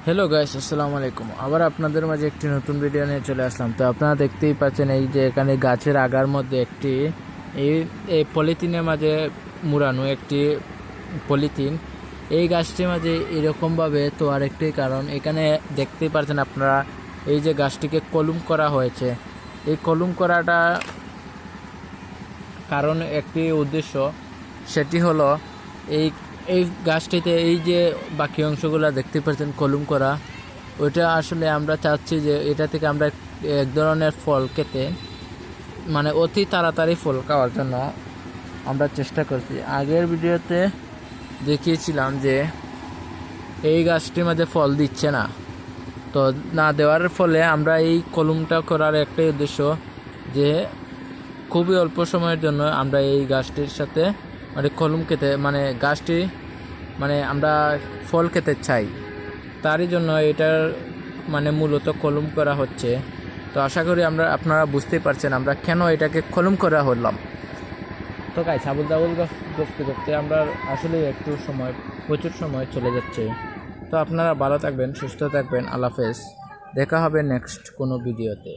Hello guys, আসসালামু আলাইকুম। আবার আপনাদের মাঝে একটি নতুন ভিডিও নিয়ে চলে আসলাম। তো আপনারা দেখতেই পাচ্ছেন এই যে এখানে গাছের আগার মধ্যে একটি এই এই পলিথিনের মাঝে মুড়ানো একটি পলিথিন। এই গাছটির মাঝে এরকমভাবে তো আরেকটি কারণ, এখানে দেখতেই পাচ্ছেন আপনারা এই যে গাছটিকে কলম করা হয়েছে। এই কলম করাটা কারণ একটি উদ্দেশ্য, সেটি হলো এই এই গাছটিতে এই যে বাকি অংশগুলো দেখতে পাচ্ছেন কলম করা, ওইটা আসলে আমরা চাচ্ছি যে এটা থেকে আমরা এক ধরনের ফল খেতে, মানে অতি তাড়াতাড়ি ফল খাওয়ার জন্য আমরা চেষ্টা করছি। আগের ভিডিওতে দেখিয়েছিলাম যে এই গাছটির মাঝে ফল দিচ্ছে না, তো না দেওয়ার ফলে আমরা এই কলমটা করার একটাই উদ্দেশ্য যে খুবই অল্প সময়ের জন্য আমরা এই গাছটির সাথে মানে কলম খেতে, মানে গাছটি মানে আমরা ফল খেতে চাই, তারই জন্য এটার মানে মূলত কলম করা হচ্ছে। তো আশা করি আপনারা বুঝতেই পারছেন আমরা কেন এটাকে কলম করা হলাম। তো গাইস, আবুল দাবুল করতে করতে আমরা আসলে একটু সময়, প্রচুর সময় চলে যাচ্ছে। তো আপনারা ভালো থাকবেন, সুস্থ থাকবেন। আল্লাহ হাফেজ। দেখা হবে নেক্সট কোনো ভিডিওতে।